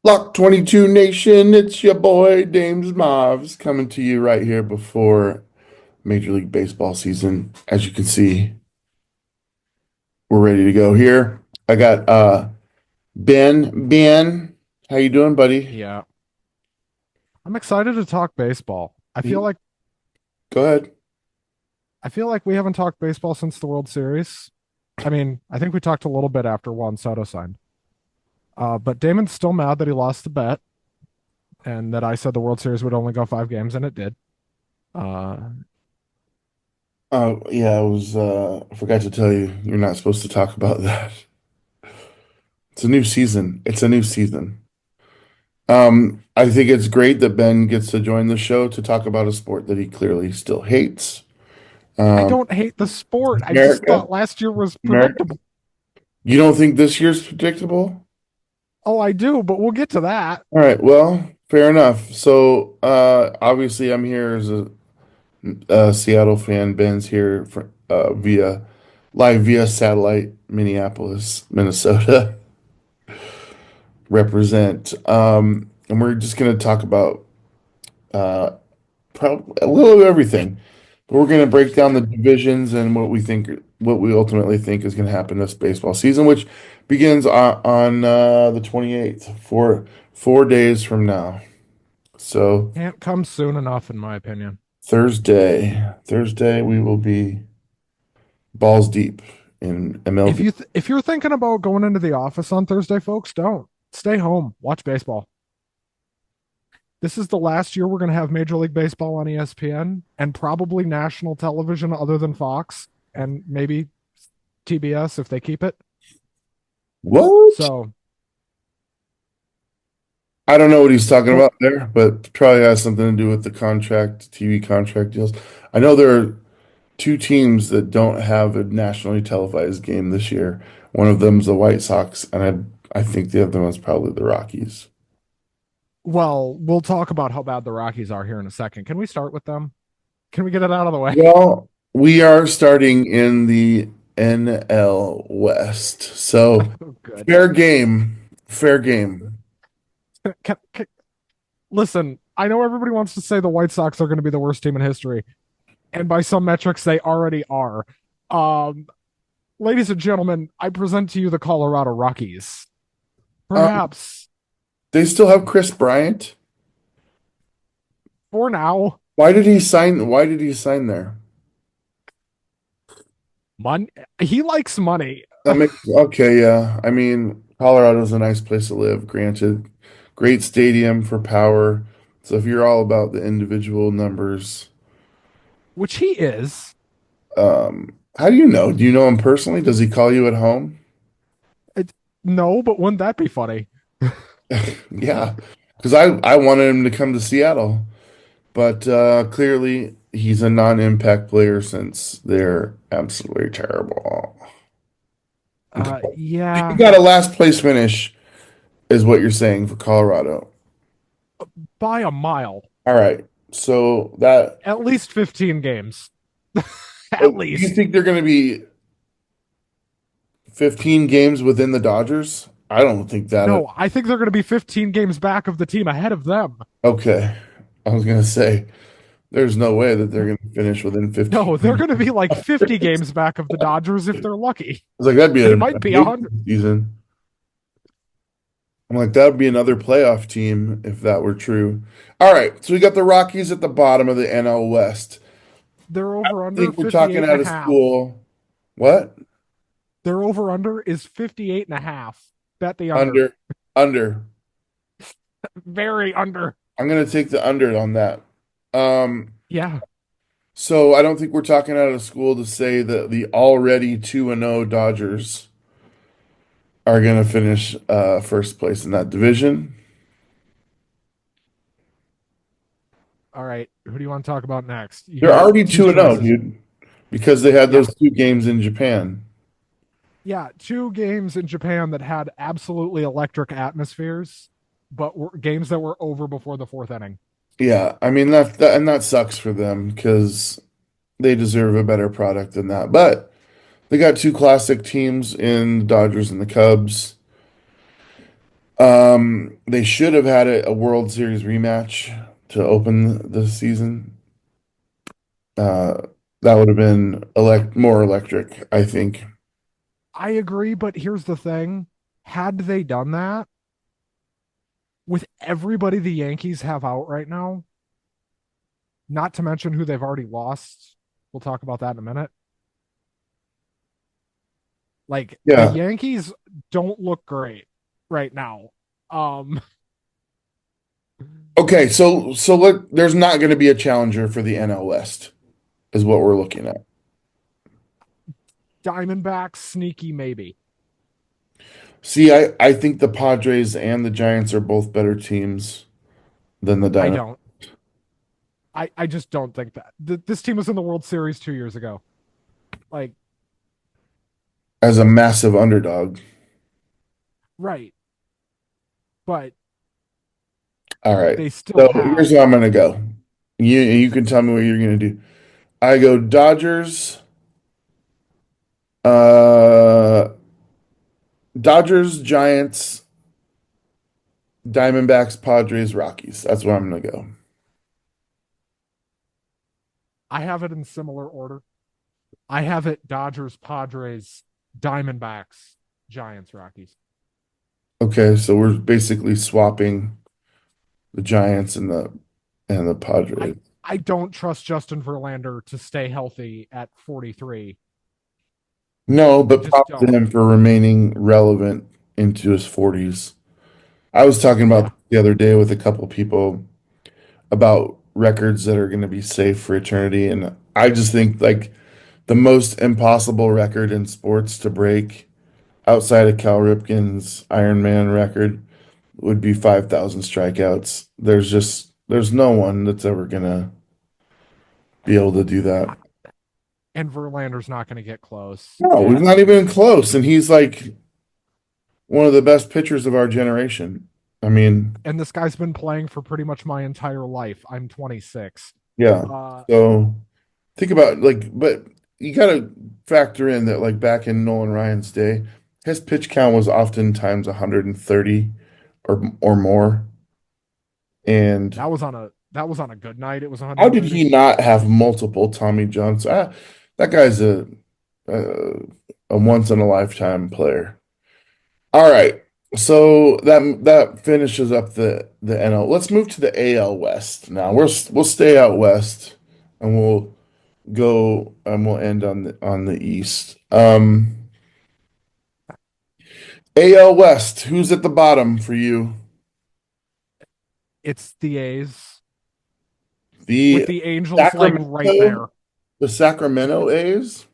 Block 22 Nation, it's your boy Dames Mavs coming to you right here before Major League Baseball season. As you can see, we're ready to go here. I got Ben. Ben, how you doing, buddy? Yeah, I'm excited to talk baseball. I feel Go like ahead. I feel like we haven't talked baseball since the World Series. I mean, I think we talked a little bit after Juan Soto signed. But Damon's still mad that he lost the bet and that I said the World Series would only go 5 games, and it did. Uh, Oh, yeah, I forgot to tell you, you're not supposed to talk about that. It's a new season. It's a new season. I think it's great that Ben gets to join the show to talk about a sport that he clearly still hates. I Um, don't hate the sport. I just America, thought last year was America. predictable. You don't think this year's predictable? Oh, I do, but we'll get to that. All right, well, fair enough. So, obviously, I'm here as a Seattle fan. Ben's here for, via live via satellite, Minneapolis, Minnesota. Represent. And we're just going to talk about uh, probably a little of everything. But we're going to break down the divisions and what we ultimately think is going to happen this baseball season, which begins on the 28th, 4 days from now. So Can't come soon enough, in my opinion. Thursday, we will be balls deep in If MLB. if you're thinking about going into the office on Thursday, folks, don't stay home. Watch baseball. This is the last year we're going to have Major League Baseball on ESPN and probably national television other than Fox and maybe TBS if they keep it. What? So, I don't know what he's talking go, about there, but probably has something to do with the contract, TV contract deals. I know there are two teams that don't have a nationally televised game this year. One of them's the White Sox, and I think the other one's probably the Rockies. well, we'll talk about how bad the Rockies are here in a second. Can we start with them? Can we get it out of the way? Well, we are starting in the NL West. So Oh, good. fair game. Fair game. Listen, I know everybody wants to say the White Sox are going to be the worst team in history, and by some metrics, they already are. Um, Ladies and gentlemen, I present to you the Colorado Rockies. Um, Perhaps they still have Chris Bryant. for now, Why did he sign there? money. He likes money. That makes okay, yeah. I mean, Colorado's a nice place to live, granted. Great stadium for power. So if you're all about the individual numbers, Which he is. how do you know? Do you know him personally? Does he call you at home? It, no, but wouldn't that be funny? Yeah, because I wanted him to come to Seattle, but clearly he's a non-impact player since they're absolutely terrible. Okay. You Yeah, got a last place finish, is what you're saying for Colorado. by a mile. All right, so that At least 15 games. At do you least. think they're going to be 15 games within the Dodgers? I don't think that. No, I think they're going to be 15 games back of the team ahead of them. Okay, I was going to say there's no way that they're going to finish within No, they're 15. going to be like I 50 games back of the Dodgers if they're lucky. was like, that'd be They a might be big 100. season. I'm like, that would be another playoff team if that were true. All right, so we got the Rockies at the bottom of the NL West. Their I over under think we're talking 58 and out a of half. school. What? Their over under is 58 and a half. Bet the under. Under. Under. Very under. I'm going to take the under on that. Um, Yeah. so I don't think we're talking out of school to say that the already 2-0 Dodgers are going to finish first place in that division. All right. Who do you want to talk about next? You They're got already two 2-0, choices. dude, because they had Yeah. those two games in Japan. Yeah. Two games in Japan that had absolutely electric atmospheres, but were games that were over before the fourth inning. Yeah, I mean that sucks for them because they deserve a better product than that. But they got two classic teams in the Dodgers and the Cubs. They should have had a World Series rematch to open the season. Uh, that would have been more electric, I think. I agree, but here's the thing. Had they done that with everybody the Yankees have out right now, not to mention who they've already lost, we'll talk about that in a minute. Like the Yeah. Yankees don't look great right now. Um Okay, there's not going to be a challenger for the NL West, is what we're looking at. Diamondbacks sneaky maybe. See, I think the Padres and the Giants are both better teams than the I Diamond don't. I just don't think that. This team was in the World Series 2 years ago. Like as a massive underdog. right, but All right. they still So here's have how I'm going to go. You can tell me what you're going to do. I go uh, Dodgers, Giants, Diamondbacks, Padres, Rockies. That's where I'm going to go. I have it in similar order. I have it Dodgers, Padres, Diamondbacks, Giants, Rockies. Okay, so we're basically swapping the Giants and the I Padres. I don't trust Justin Verlander to stay healthy at 43. No, I but just props to don't. him for remaining relevant into his 40s. I was talking about Yeah. the other day with a couple people about records that are going to be safe for eternity, and I just think like the most impossible record in sports to break outside of Cal Ripken's Iron Man record would be 5,000 strikeouts. There's no one that's ever gonna be able to do that. And Verlander's not going to get close. No, he's not And even close, and he's like one of the best pitchers of our generation. I mean, and this guy's been playing for pretty much my entire life. I'm 26. yeah. Uh So think about but you got to factor in that like back in Nolan Ryan's day, his pitch count was oftentimes 130 or more. And that was on a good night. It was how did 130. he not have multiple Tommy Johns? That guy's a, a once in a lifetime player. All right. So that finishes up the NL. Let's move to the AL West now. We'll stay out west and we'll go and we'll end on the East. AL West, who's at the bottom for you? It's the A's with The the Angels like right Sacramento, there. the Sacramento A's?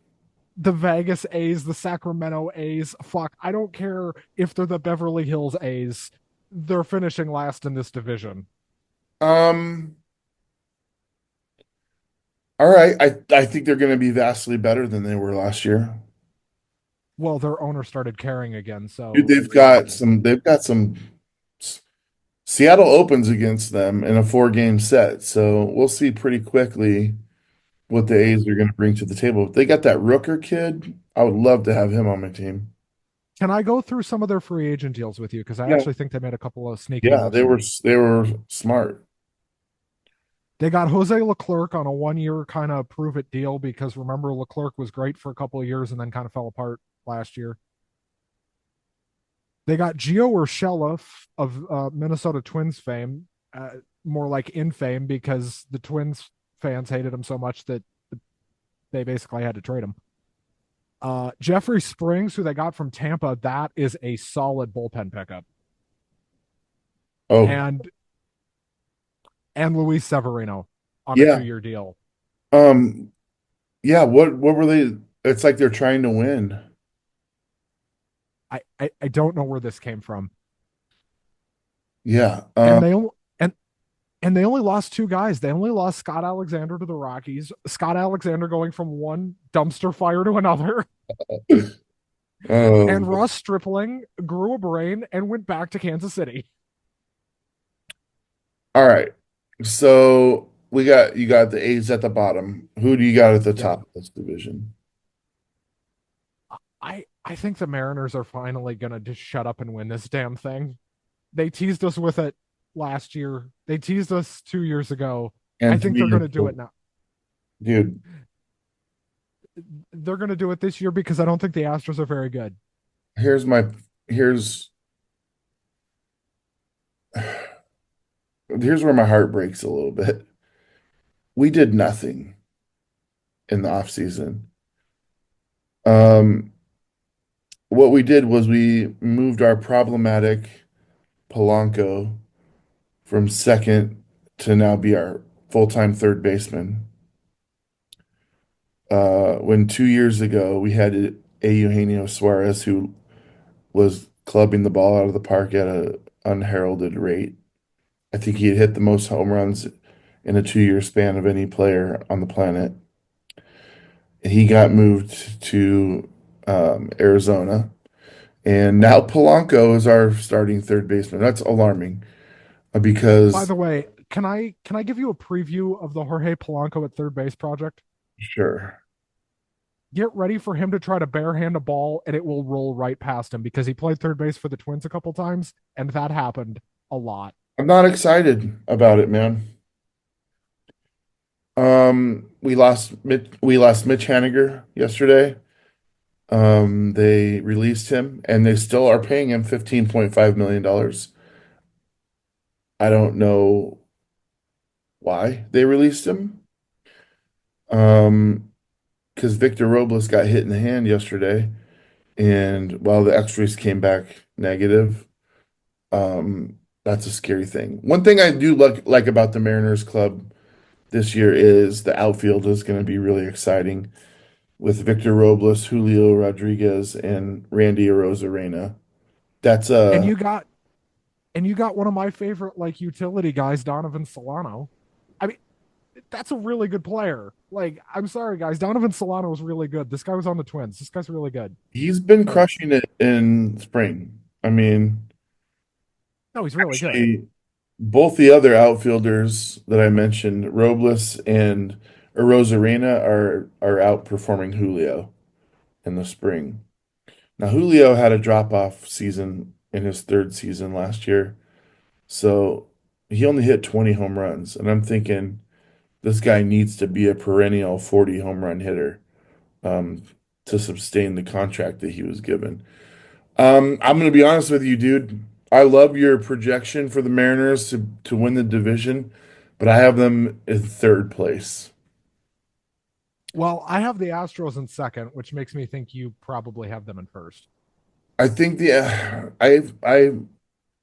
The Vegas A's, the Sacramento A's. Fuck, I don't care if they're the Beverly Hills A's. They're finishing last in this division. Um, all right. I think they're going to be vastly better than they were last year. Well, their owner started caring again, Dude, so maybe. they've got some Seattle opens against them in a 4 game set. So we'll see pretty quickly what the Yeah. A's are going to bring to the table. If they got that Rooker kid, I would love to have him on my team. Can I go through some of their free agent deals with you? Because I Yeah. actually think they made a couple of sneaky Yeah, moves. they were smart. They got Jose Leclerc on a 1 year kind of prove it deal because remember Leclerc was great for a couple of years and then kind of fell apart last year. They got Gio Urshela of Minnesota Twins fame, more like in fame because the Twins fans hated him so much that they basically had to trade him. Jeffrey Springs, who they got from Tampa, that is a solid bullpen pickup, Oh, and Luis Severino on a yeah. 2 year deal. Um, yeah, what were they? It's like they're trying to win. I don't know where this came from, Yeah. and they and and they only lost two guys. They only lost Scott Alexander to the Rockies. Scott Alexander going from one dumpster fire to another, Oh, and Ross Stripling grew a brain and went back to Kansas City. all right. So you got the A's at the bottom. Who do you got at the Yep. top of this division? I think the Mariners are finally gonna just shut up and win this damn thing. They teased us with it last year. They teased us 2 years ago. I and think three they're going years to do it ago. now. Dude, They're going to do it this year because I don't think the Astros are very good. here's my here's here's where my heart breaks a little bit. We did nothing in the off season. Um, what we did was we moved our problematic Polanco from second to now be our full-time third baseman. When 2 years ago we had a Eugenio Suarez who was clubbing the ball out of the park at a unheralded rate. I think he had hit the most home runs in a 2 year span of any player on the planet. He got moved to Arizona, and now Polanco is our starting third baseman. That's alarming By because the way, can I give you a preview of the Jorge Polanco at third base project? sure, Get ready for him to try to barehand a ball and it will roll right past him because he played third base for the Twins a couple times and that happened a lot. I'm not excited about it, man. We lost Mitch Haniger yesterday. They released him, and they still are paying him $15.5 million. I don't know why they released him. Um, because Victor Robles got hit in the hand yesterday, and while the X-rays came back negative, that's a scary thing. One thing I do like about the Mariners club this year is the outfield is going to be really exciting with Victor Robles, Julio Rodriguez, and Randy Arozarena. That's And a you got one of my favorite like utility guys, Donovan Solano. I mean, that's a really good player. Like, I'm sorry guys, Donovan Solano was really good. This guy was on the Twins. This guy's really good. He's been Like, crushing it in spring. I mean, no, he's really good. actually, both the other outfielders that I mentioned, Robles and Arozarena, are outperforming Julio in the spring. Now, Julio had a drop-off season in his third season last year, so he only hit 20 home runs, and I'm thinking this guy needs to be a perennial 40 home run hitter um, to sustain the contract that he was given. I'm gonna be honest with you, dude. I love your projection for the Mariners to win the division, but I have them in third place. Well, I have the Astros in second, which makes me think you probably have them in first. I think I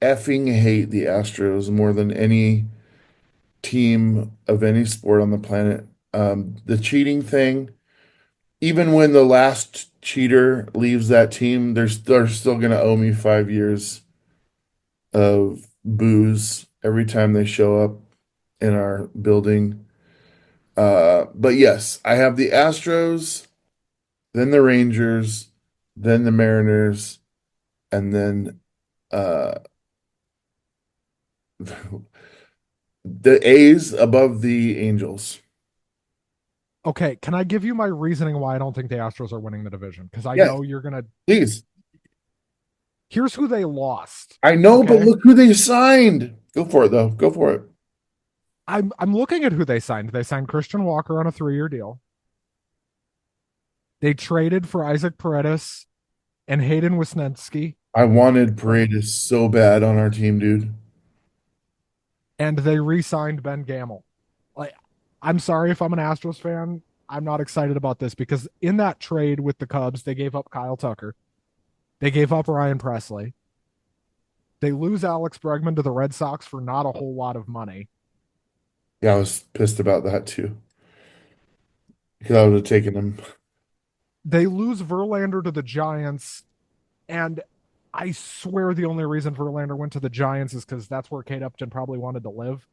effing hate the Astros more than any team of any sport on the planet. The cheating thing, even when the last cheater leaves that team, they're still gonna owe me 5 years of booze every time they show up in our building. But yes, I have the Astros, then the Rangers, then the Mariners, and then uh, the A's above the Angels. Okay, can I give you my reasoning why I don't think the Astros are winning the division? Because I Yes, know you're gonna. please. Here's who they lost. I know, but Okay, look who they signed. Go for it, though. Go for it. I'm looking at who they signed. They signed Christian Walker on a 3-year deal. They traded for Isaac Paredes and Hayden Wesneski I wanted from, Paredes so bad on our team, dude. and they re-signed Ben Gamel. Like, I'm sorry if I'm an Astros fan. I'm not excited about this because in that trade with the Cubs, they gave up Kyle Tucker. They gave up Ryan Presley. They lose Alex Bregman to the Red Sox for not a whole lot of money. Yeah, I was pissed about that too because I would have taken him. They lose Verlander to the Giants, and I swear the only reason Verlander went to the Giants is because that's where Kate Upton probably wanted to live.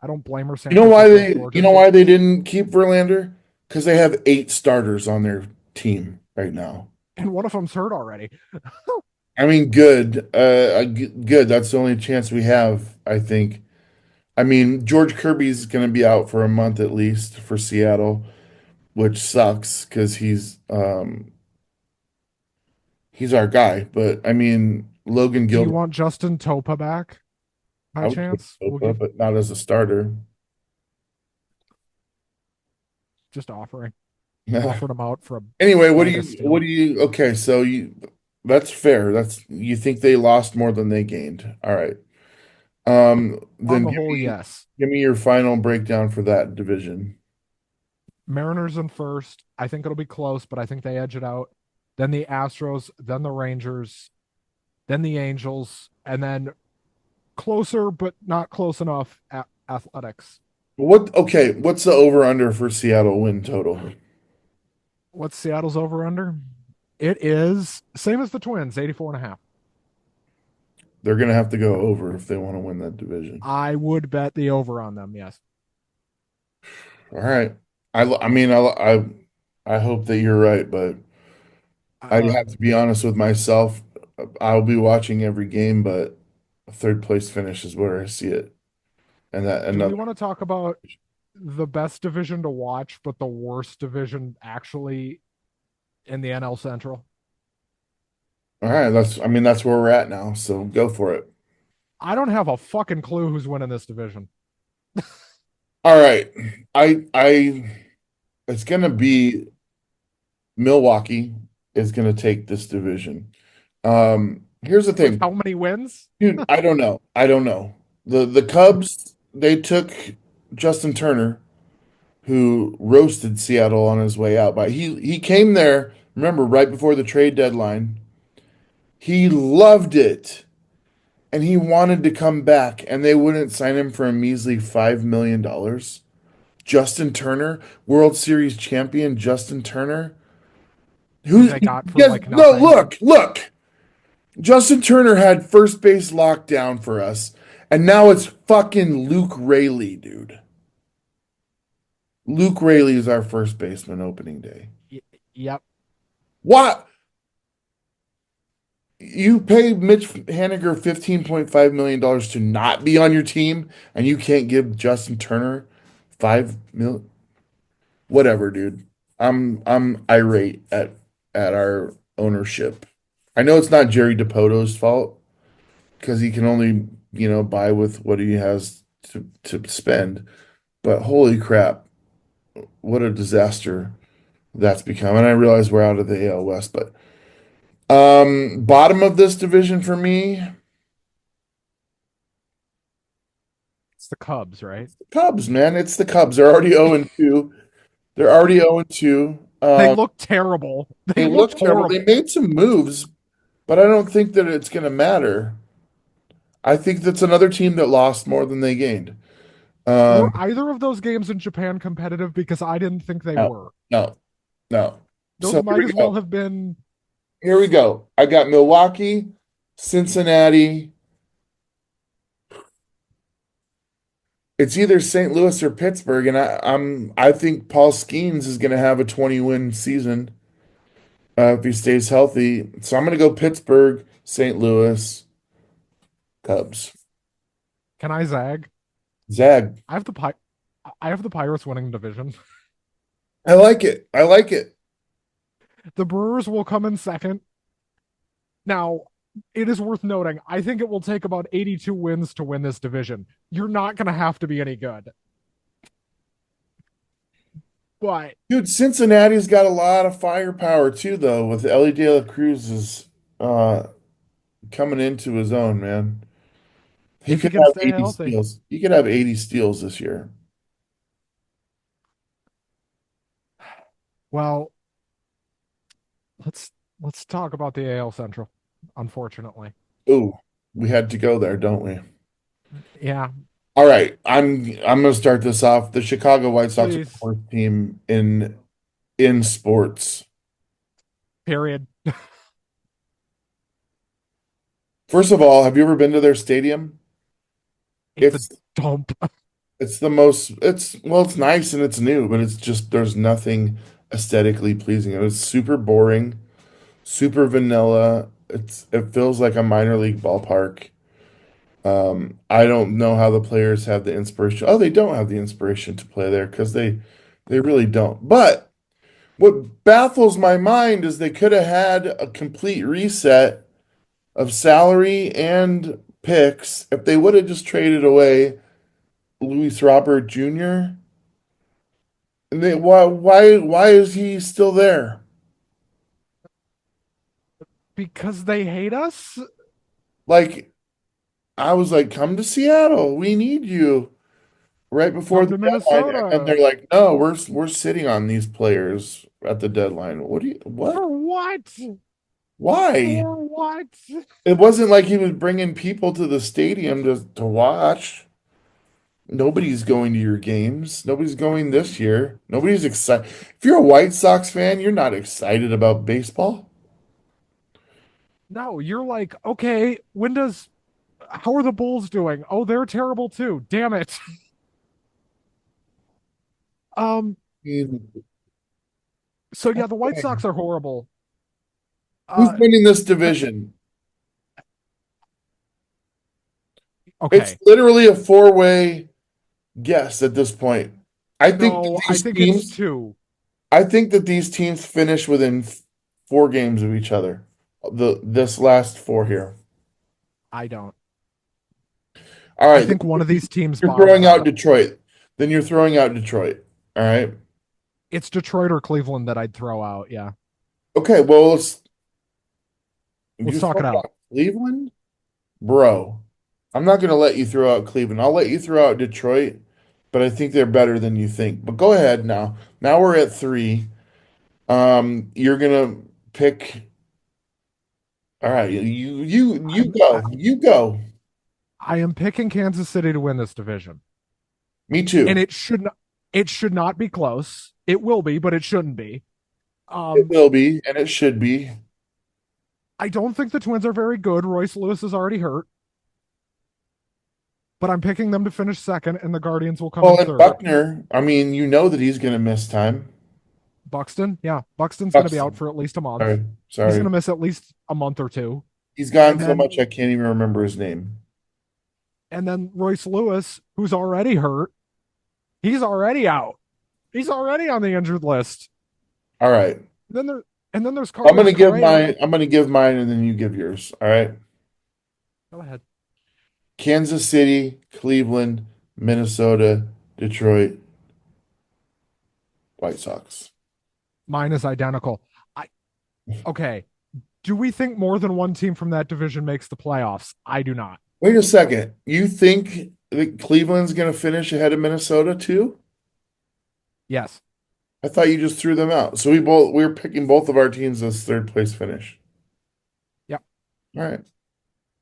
I don't blame her. San Francisco is You know gorgeous, why they didn't keep Verlander? Because they have 8 starters on their team right now. and one of them's hurt already. I mean, good. Good. That's the only chance we have, I think. I mean, George Kirby's going to be out for a month at least for Seattle, which sucks because he's our guy. But I mean, Logan Do you Gilbert. want Justin Topa back I by would take chance? We'll Sopa, give but not as a starter. just offering. Offered him out for a Anyway, mega steal. okay, so that's fair. You think they lost more than they gained. All right. On Then the whole, yes. give me your final breakdown for that division. Mariners in first. I think it'll be close, but I think they edge it out. Then the Astros, then the Rangers, then the Angels, and then closer but not close enough Athletics. What's the over under for Seattle win total? What's Seattle's over under? It is same as the Twins, 84 and a half. They're gonna have to go over if they want to win that division. I would bet the over on them, yes. All right. I mean, I hope that you're right, but I Uh, have to be honest with myself. I'll be watching every game, but a third place finish is where I see it. And that do we another. want to talk about the best division to watch, but the worst division actually in the NL Central? All right, I mean, that's where we're at now, so go for it. I don't have a fucking clue who's winning this division. All right. I it's gonna be Milwaukee is gonna take this division. Here's the With thing, how many wins? dude, I don't know. I don't know. The Cubs, they took Justin Turner, who roasted Seattle on his way out, but he came there, remember, right before the trade deadline. He loved it. And he wanted to come back, and they wouldn't sign him for a measly $5 million. Justin Turner, World Series champion Justin Turner. Who Who? they got for Yes, like no, nothing. look. Justin Turner had first base locked down for us, and now it's fucking Luke Rayleigh, dude. Luke Rayleigh is our first baseman opening day. Y- yep. What? You pay Mitch Haniger $15.5 million to not be on your team, and you can't give Justin Turner 5 million? Whatever, dude. I'm irate at our ownership. I know it's not Jerry DePoto's fault because he can only, buy with what he has to spend. But holy crap, what a disaster that's become. And I realize we're out of the AL West, but bottom of this division for me, It's the Cubs, right? Cubs, man. It's the Cubs. They're already 0-2. They're already 0-2. They look terrible. They They looked look terrible. They horrible. made some moves, but I don't think that it's going to matter. I think that's another team that lost more than they gained. Were Um, either of those games in Japan competitive? Because I didn't think they no, were. no, no. Those So here might we as well go. have been. Here we go. I got Milwaukee, Cincinnati. It's either St. Louis or Pittsburgh, and I think Paul Skeens is going to have a 20-win season if he stays healthy. So I'm going to go Pittsburgh, St. Louis, Cubs. Can I zag? Zag. I have the Pi- I have the Pirates winning the division. I like it. I like it. The Brewers will come in second. Now, it is worth noting, I think it will take about 82 wins to win this division. You're not going to have to be any good. But Dude, Cincinnati's got a lot of firepower too, though, with Ellie De La Cruz is uh coming into his own, man. He if he could can have stay 80 healthy, steals. He could have 80 steals this year. well, let's let's talk about the AL Central, unfortunately. Ooh, we had to go there, don't we? Yeah, All right, I'm gonna start this off. The Chicago White Sox are the please. worst team in sports. Period. First of all, have you ever been to their stadium? It's a It's dump. it's the most it's well, it's nice and it's new, but it's just there's nothing aesthetically pleasing. It was super boring, super vanilla. It feels like a minor league ballpark. I don't know how the players have the inspiration. Oh, they don't have the inspiration to play there because they really don't. But what baffles my mind is they could have had a complete reset of salary and picks, if they would have just traded away Luis Robert Jr., and why is he still there? Because they hate us. Like I was like, come to Seattle. We need you right before Come the to deadline. And they're Minnesota. like, no, we're sitting on these players at the deadline. What? For what? Why? For what? It wasn't like he was bringing people to the stadium to watch. Nobody's going to your games. Nobody's going this year. Nobody's excited. If you're a White Sox fan, you're not excited about baseball. No, you're like, okay, how are the Bulls doing? Oh, they're terrible too. Damn it. Um, I mean, so yeah, the White Sox are horrible. who's Uh, winning this division? It's okay. literally a four-way guess at this point. I think that No, I these think it's teams, two. I think that these teams finish within four games of each other. This last four here. I don't. All I right, think one of these teams you're bottoms throwing out out. Detroit. Then you're throwing out Detroit. All right. It's Detroit or Cleveland that I'd throw out. Yeah. Okay, well, Let's you talk throw it out. out Cleveland, bro. I'm not gonna let you throw out Cleveland. I'll let you throw out Detroit, but I think they're better than you think. But go ahead now. Now we're at three. You're gonna pick. All right, you I'm go. You go. I am picking Kansas City to win this division. Me And too. it should not be close. It will be, but it shouldn't be. It Um will be, and it should be. I don't think the Twins are very good. Royce Lewis is already hurt, but I'm picking them to finish second and the Guardians will come in Well, and third. Buckner, I mean, you know that he's gonna miss time. Buxton, yeah, Buxton's going to be out Buxton. for at least a month. Sorry, He's going sorry. to miss at least a month or two. He's gone And so then much I can't even remember his name. Royce Lewis, who's already hurt, he's already out. He's already on the injured list. All right. Then there and then there's Carlos Correa. I'm gonna give mine and then you give yours. All right. Go ahead. Kansas City, Cleveland, Minnesota, Detroit, White Sox. Mine is identical. I okay. Do we think more than one team from that division makes the playoffs? I do not. Wait a second. You think that Cleveland's gonna finish ahead of Minnesota too? Yes. I thought you just threw them out. So we were picking both of our teams as third place finish. Yep. All right.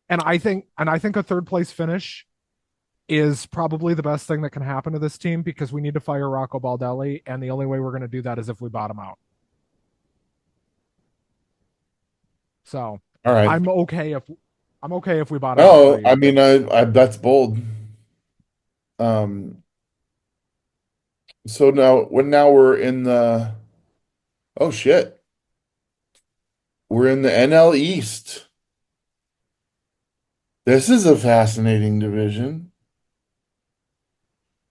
And I think a third place finish is probably the best thing that can happen to this team because we need to fire Rocco Baldelli, and the only way we're going to do that is if we bottom out. So All right. I'm okay if I'm okay if we bottom out for No, a I year. mean I that's bold. Um so now we're in the oh shit. We're in the NL East. This is a fascinating division.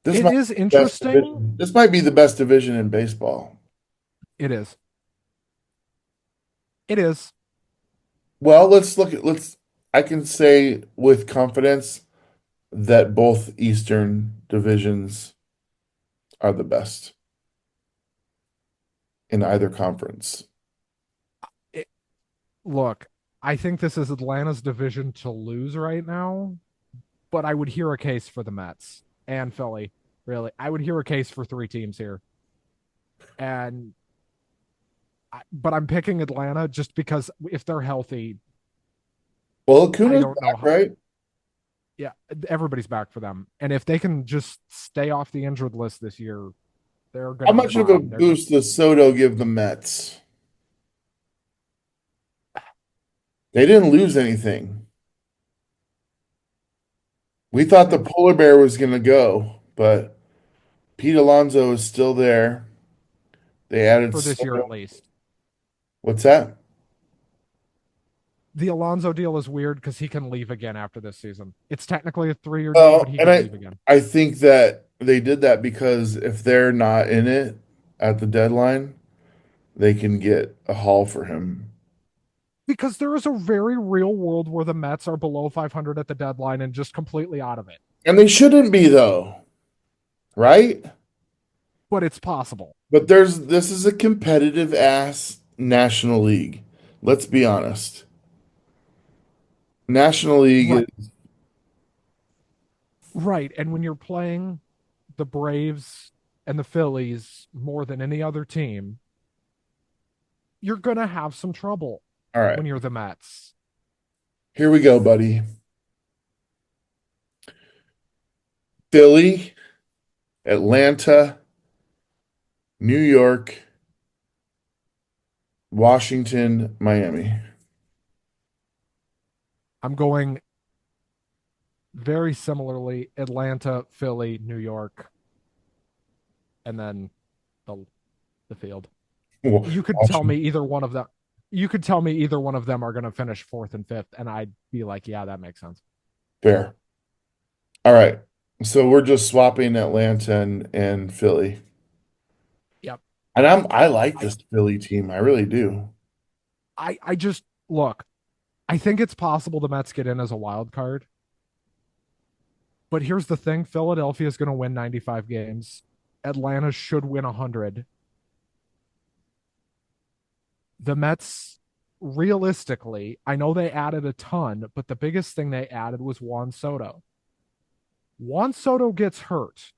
This It might be is the best interesting. division. This might be the best division in baseball. It is. It is. Well, let's I can say with confidence that both Eastern divisions are the best in either conference. It, look, I think this is Atlanta's division to lose right now, but I would hear a case for the Mets and Philly. Really, I would hear a case for three teams here, and but I'm picking Atlanta just because if they're healthy, Well, I Acuna's don't know back, how. right? Yeah, everybody's back for them, and if they can just stay off the injured list this year, they're going How to be much of a fine. They're boost does Soto give the Mets? They didn't lose anything. We thought the polar bear was going to go, but Pete Alonso is still there. They added for this year at Soto. least. What's that? The Alonso deal is weird because he can leave again after this season. It's technically a 3 year deal, but Well, he and could leave again I think that they did that because if they're not in it at the deadline, they can get a haul for him. because there is a very real world where the Mets are below 500 at the deadline and just completely out of it. And they shouldn't be though, right? But it's possible. But this is a competitive ass National League. Let's be honest. National League Right. is Right. And when you're playing the Braves and the Phillies more than any other team, you're going to have some trouble all right. when you're the Mets. Here we go, buddy. Philly, Atlanta, New York, Washington, Miami. I'm going very similarly Atlanta, Philly, New York, and then the the field. You could tell me Washington. either one of them. You could tell me either one of them are going to finish fourth and fifth, and I'd be like, yeah, that makes sense. Fair. All right. So we're just swapping Atlanta and Philly. Yep. And I like I this Philly team. I really do. I just look. I think it's possible the Mets get in as a wild card, but here's the thing: Philadelphia is going to win 95 games. Atlanta should win 100. The Mets, realistically, I know they added a ton, but the biggest thing they added was Juan Soto. Juan Soto gets hurt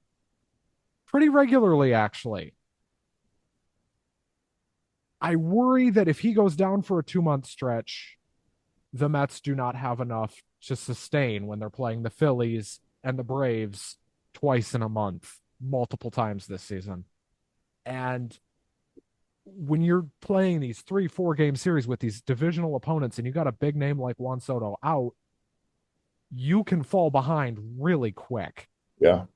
pretty regularly, actually. I worry that if he goes down for a 2 month stretch, the Mets do not have enough to sustain when they're playing the Phillies and the Braves twice in a month, multiple times this season. And when you're playing these 3, 4 game series with these divisional opponents and you got a big name like Juan Soto out, you can fall behind really quick. Yeah.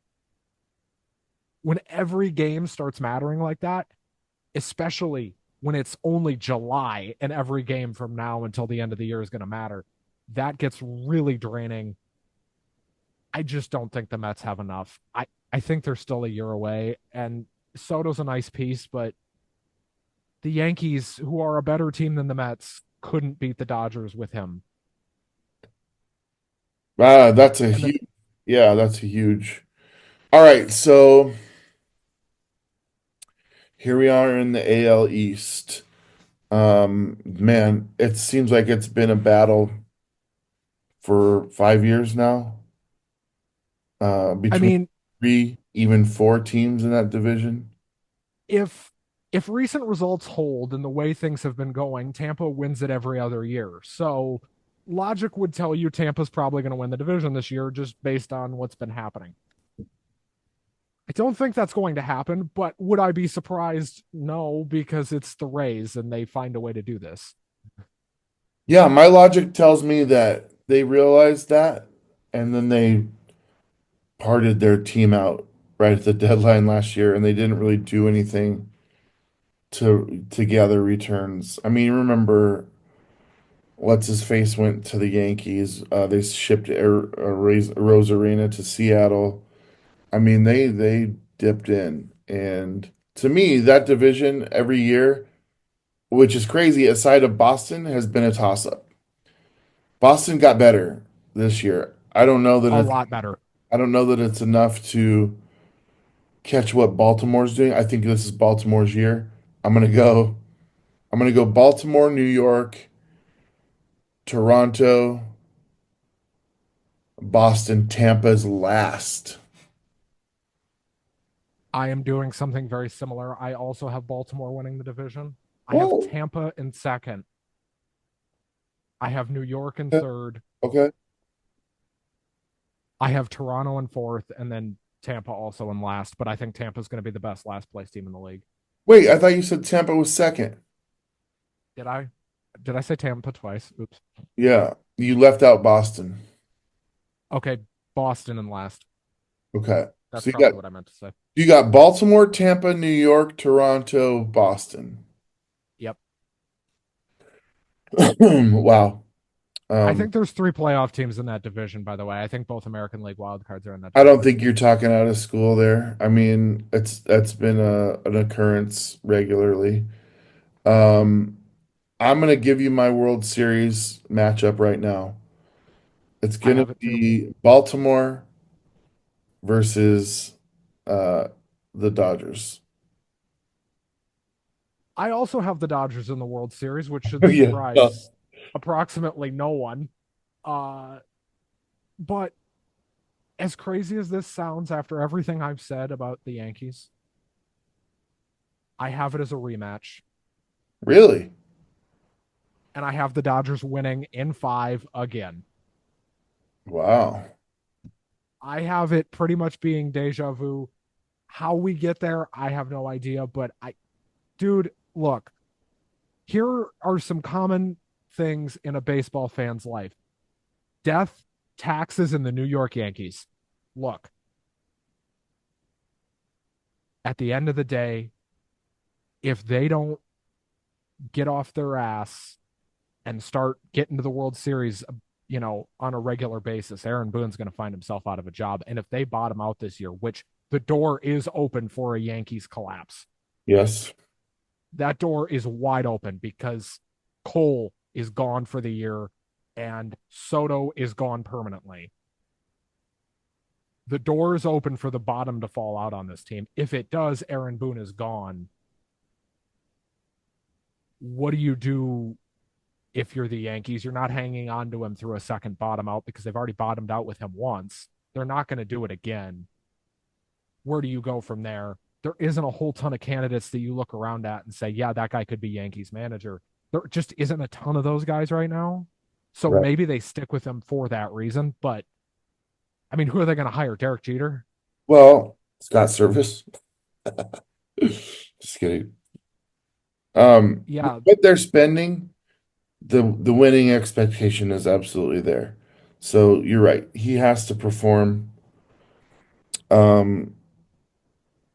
When every game starts mattering like that, especially when it's only July and every game from now until the end of the year is going to matter, that gets really draining. I just don't think the Mets have enough. I think they're still a year away, and Soto's a nice piece, but the Yankees, who are a better team than the Mets, couldn't beat the Dodgers with him. That's a And then, huge, yeah, that's a huge. All right, so here we are in the AL East. Man, it seems like it's been a battle for 5 years now, I between mean, three, even four teams in that division. if if recent results hold and the way things have been going, Tampa wins it every other year. So logic would tell you Tampa's probably going to win the division this year just based on what's been happening. I don't think that's going to happen, but would I be surprised? No, because it's the Rays and they find a way to do this. Yeah, my logic tells me that they realized that, and then they parted their team out right at the deadline last year, and they didn't really do anything to gather returns. I mean, remember what's his face went to the Yankees. They shipped Rosarina to Seattle. I mean, they dipped in, and to me, that division every year, which is crazy, aside of Boston, has been a toss-up. Boston got better this year. A lot better. I don't know that it's enough to catch what Baltimore's doing. I think this is Baltimore's year. I'm gonna go. I'm gonna go Baltimore, New York, Toronto, Boston, Tampa's last. I am doing something very similar. I also have Baltimore winning the division. I have Well, Tampa in second. I have New York in okay. third. Okay. I have Toronto in fourth, and then Tampa also in last. But I think Tampa's going to be the best last place team in the league. Wait, I thought you said Tampa was second. Did I? Did I say Tampa twice? Oops. Yeah, you left out Boston. Okay, Boston in last. Okay. That's So probably what I meant to say. you got Baltimore, Tampa, New York, Toronto, Boston. Yep. Wow. I Um, think there's 3 playoff teams in that division, by the way. I think both American League wildcards are in that I don't division. think you're talking out of school there. I mean, that's been an occurrence regularly. Um, I'm gonna give you my World Series matchup right now. It's I gonna have it too. be Baltimore versus uh the Dodgers. I also have the Dodgers in the World Series, which should Yeah. surprise approximately no one. Uh, but as crazy as this sounds after everything I've said about the Yankees, I have it as a rematch, Really? and I have the Dodgers winning in five again. Wow. I have it pretty much being deja vu. How we get there, I have no idea. But dude, look, here are some common things in a baseball fan's life: death, taxes, and the New York Yankees. Look, at the end of the day, if they don't get off their ass and start getting to the World Series, on a regular basis, Aaron Boone's going to find himself out of a job. And if they bottom out this year, which the door is open for a Yankees collapse, Yes. that door is wide open because Cole is gone for the year and Soto is gone permanently. The door is open for the bottom to fall out on this team. If it does, Aaron Boone is gone. What do you do if you're the Yankees? You're not hanging on to him through a second bottom out because they've already bottomed out with him once. They're not going to do it again. Where do you go from there? There isn't a whole ton of candidates that you look around at and say, yeah, that guy could be Yankees manager. There just isn't a ton of those guys right now. So Right. maybe they stick with him for that reason. But I mean, who are they going to hire? Derek Jeter? Well, Scott Service. Just kidding. With Yeah. what they're spending, the winning expectation is absolutely there. So you're right. He has to perform um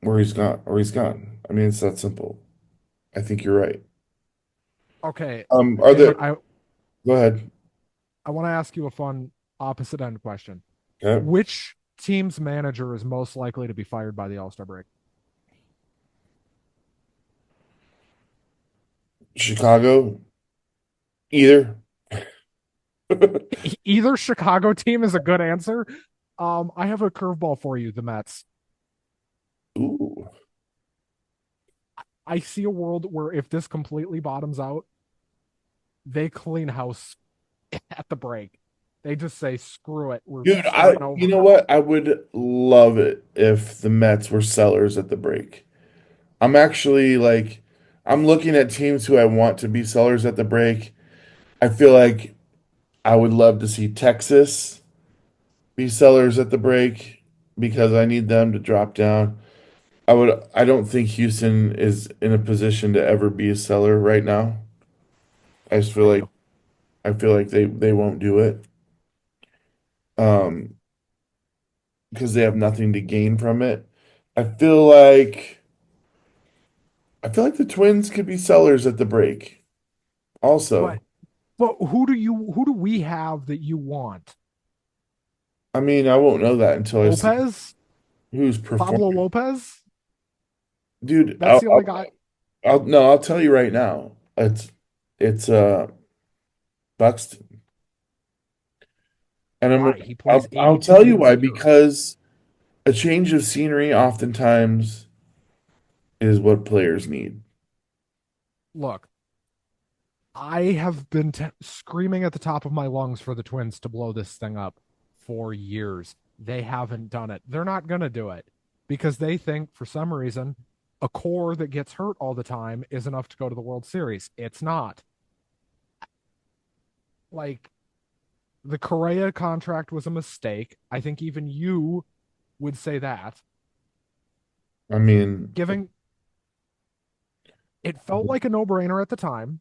where he's gone or he's gone. I mean, it's that simple. I think you're right. Okay. Are there David, I, Go ahead. I want to ask you a fun opposite end question. Okay. Which team's manager is most likely to be fired by the All Star break? Chicago, either. Either Chicago team is a good answer. I have a curveball for you, the Mets. Ooh. I see a world where if this completely bottoms out, they clean house at the break. They just say, screw it. We're Dude, starting you over. know what? I would love it if the Mets were sellers at the break. I'm actually like, I'm looking at teams who I want to be sellers at the break. I feel like I would love to see Texas be sellers at the break because I need them to drop down. I don't think Houston is in a position to ever be a seller right now. I just feel I like do. they won't do it. Um, because they have nothing to gain from it. I feel like I feel like the Twins could be sellers at the break. But Also, who do we have that you want? I mean, I won't know that until I see Lopez? who's Pablo performing. Lopez? Dude, That's the only guy. I'll tell you right now. It's Buxton. And Why? He plays I'll 82 tell you games a why, year. because a change of scenery oftentimes is what players need. Look, I have been screaming at the top of my lungs for the Twins to blow this thing up for years. They haven't done it. They're not going to do it because they think, for some reason, a core that gets hurt all the time is enough to go to the World Series. It's not. Like, the Correa contract was a mistake. I think even you would say that. I mean, Giving it felt like a no-brainer at the time.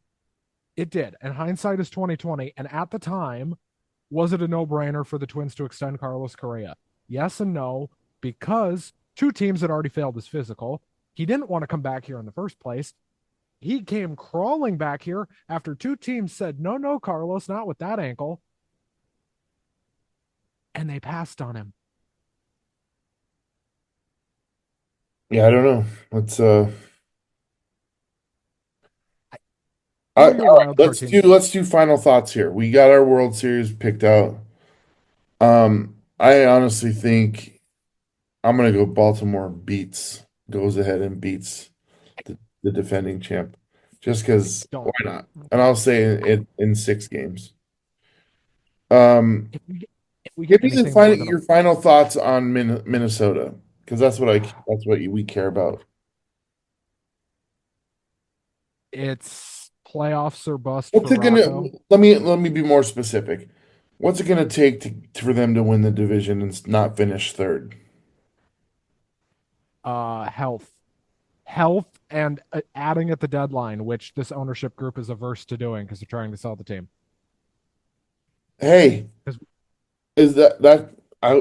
It did. And hindsight is 2020. And at the time, was it a no-brainer for the Twins to extend Carlos Correa? Yes and no, because two teams had already failed his physical. He didn't want to come back here in the first place. He came crawling back here after two teams said, no, no, Carlos, not with that ankle. And they passed on him. yeah, I don't know. Let's Who are your All right, wild card teams? let's do final thoughts here. We got our World Series picked out. I honestly think I'm gonna go Baltimore goes ahead and beats the defending champ, just because why Don't. not? And I'll say in 6 games. Um, If we get, if we Give get me anything more than a, your final thoughts on Minnesota, because that's what we care about. it's playoffs or bust What's for it gonna? Rocco. Let me be more specific. What's it gonna take for them to win the division and not finish third? Health, and adding at the deadline, which this ownership group is averse to doing because they're trying to sell the team. Hey, 'Cause- is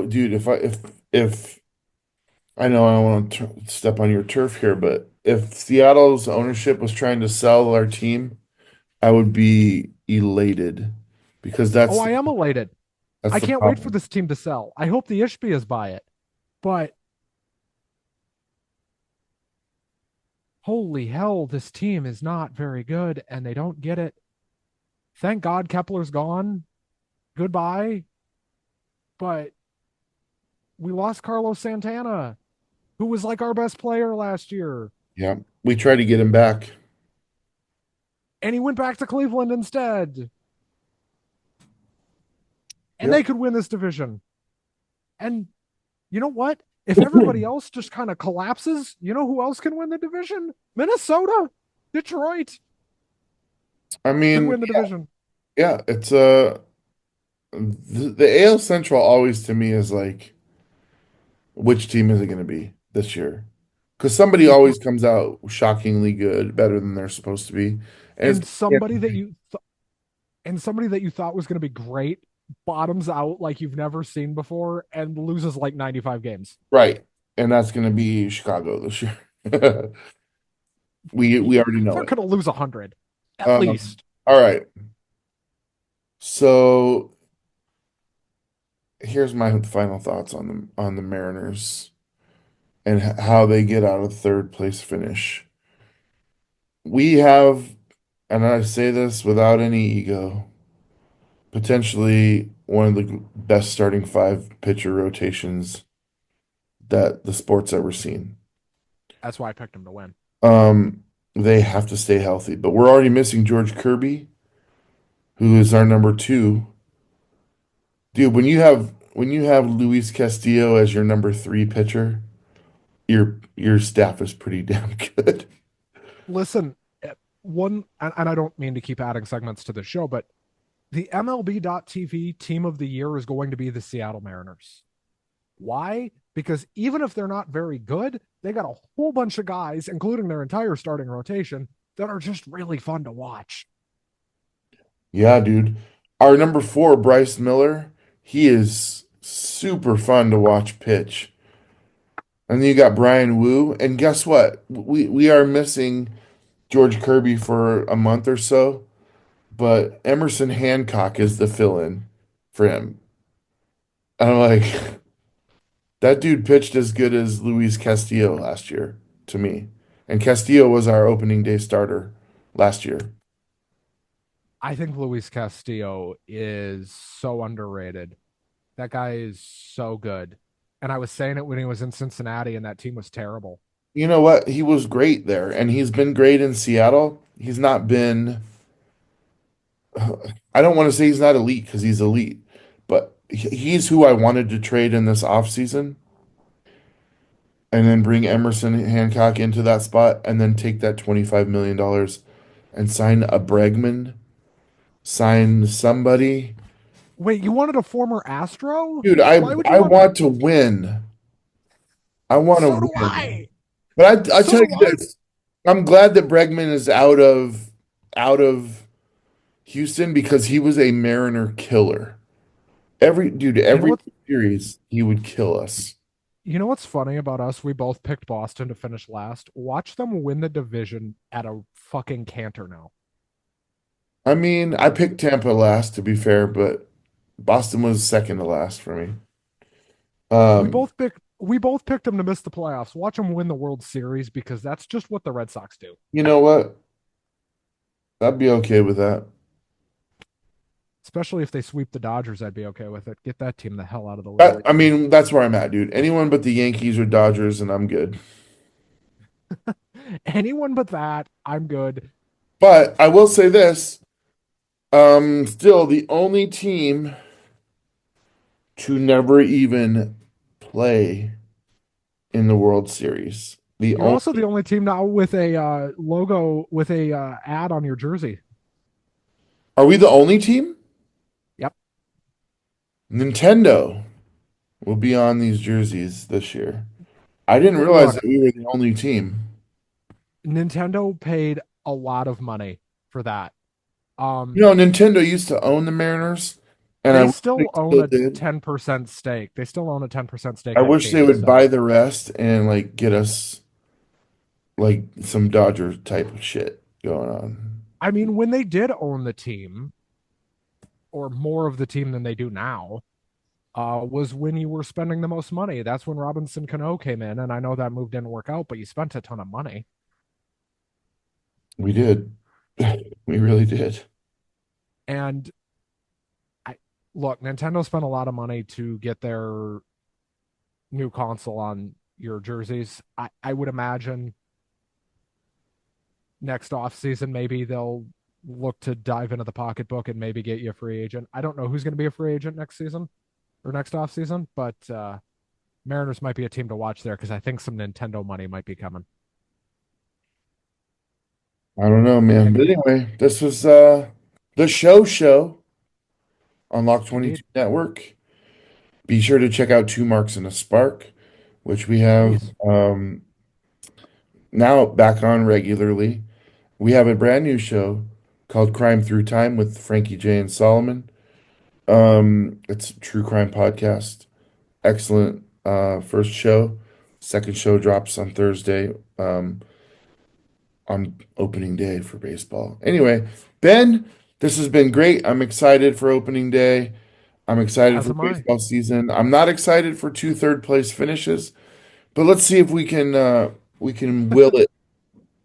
dude? If I know I don't want to step on your turf here, but if Seattle's ownership was trying to sell our team, I would be elated because oh, I am elated. that's I the can't wait for problem. this team to sell. I hope the Ishbias buy it. But holy hell, this team is not very good and they don't get it. Thank God Kepler's gone. Goodbye. But we lost Carlos Santana, who was like our best player last year. Yeah, we tried to get him back. And he went back to Cleveland instead. And Yep. they could win this division. And you know what? If everybody else just kind of collapses, you know who else can win the division? Minnesota, Detroit I could mean, win the division. yeah, it's the AL Central always to me is like, which team is it going to be this year? Because somebody always comes out shockingly good, better than they're supposed to be, and And it's somebody that you thought was going to be great bottoms out like you've never seen before and loses like 95 games. right, and that's going to be Chicago this year. We already know They're it. going to lose 100 at Um, least. all right, so here's my final thoughts on the Mariners and how they get out of third place finish. We have, and I say this without any ego, potentially one of the best starting five pitcher rotations that the sport's ever seen. That's why I picked them to win. They have to stay healthy, but we're already missing George Kirby, who is our number two. Dude, when you have Luis Castillo as your number three pitcher, your staff is pretty damn good. Listen, one, and I don't mean to keep adding segments to the show, but the MLB.TV team of the year is going to be the Seattle Mariners. Why? Because even if they're not very good, they got a whole bunch of guys, including their entire starting rotation, that are just really fun to watch. Yeah, dude. Our number four, Bryce Miller, he is super fun to watch pitch. And then you got Brian Wu, and guess what? We are missing George Kirby for a month or so, but Emerson Hancock is the fill-in for him. And I'm like, that dude pitched as good as Luis Castillo last year to me. And Castillo was our opening day starter last year. I think Luis Castillo is so underrated. That guy is so good. And I was saying it when he was in Cincinnati and that team was terrible. You know what? He was great there, and he's been great in Seattle. He's not been, I don't want to say he's not elite because he's elite, but he's who I wanted to trade in this offseason and then bring Emerson Hancock into that spot and then take that $25 million and sign a Bregman, sign somebody. Wait, you wanted a former Astro? Dude, Why would you I want? want to win. I want to So do win. I. But I So tell do you I. this, I'm glad that Bregman is out of Houston because he was a Mariner killer. You know Every what? series he would kill us. You know what's funny about us? We both picked Boston to finish last. Watch them win the division at a fucking canter now. I mean, I picked Tampa last to be fair, but Boston was second to last for me. Um, We both picked them to miss the playoffs. Watch them win the World Series because that's just what the Red Sox do. you know what? I'd be okay with that. Especially if they sweep the Dodgers, I'd be okay with it. Get that team the hell out of the That, league. I mean, that's where I'm at, dude. Anyone but the Yankees or Dodgers, and I'm good. Anyone but that, I'm good. But I will say this, still the only team to never even play in the World Series. The You're only also the only team now with a logo with a ad on your jersey. Are we the only team? Yep. Nintendo will be on these jerseys this year. I didn't realize Look, that we were the only team. Nintendo paid a lot of money for that. You know, Nintendo used to own the Mariners, and I They wish they still own still a did. 10% stake. They still own a 10% stake I in that wish they team. would So, buy the rest and like get us like some Dodger type of shit going on. I mean, when they did own the team, or more of the team than they do now, was when you were spending the most money. That's when Robinson Cano came in, and I know that move didn't work out, but you spent a ton of money. We did. We really did. And I look, Nintendo spent a lot of money to get their new console on your jerseys. I would imagine next off season maybe they'll look to dive into the pocketbook and maybe get you a free agent. I don't know who's going to be a free agent next season or next off season, but Mariners might be a team to watch there because I think some Nintendo money might be coming. I don't know, man. And But anyway, this was the show on Lock 22 indeed, Network. Be sure to check out Two Marks and a Spark, which we have please. now back on regularly. We have a brand new show called Crime Through Time with Frankie J and Solomon. It's a true crime podcast. Excellent first show. Second show drops on Thursday, on opening day for baseball. Anyway, Ben, this has been great. I'm excited for opening day. I'm excited As for am I. baseball season. I'm not excited for two third place finishes, but let's see if we can will it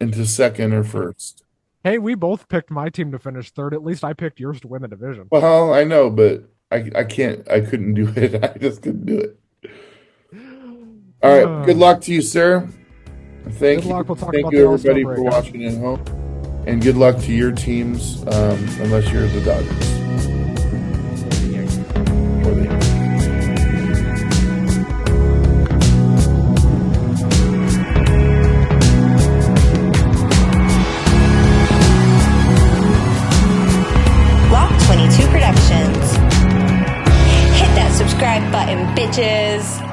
into second or first. Hey, we both picked my team to finish third. At least I picked yours to win the division. Well, I know, but I couldn't do it. I just couldn't do it. All right. Good luck to you, sir. Thank Good you. luck. We'll talk Thank about you, the All-Star everybody, break. for Huh? watching at home. And good luck to your teams, unless you're the Dodgers or the Yankees. Block 22 Productions. Hit that subscribe button, bitches.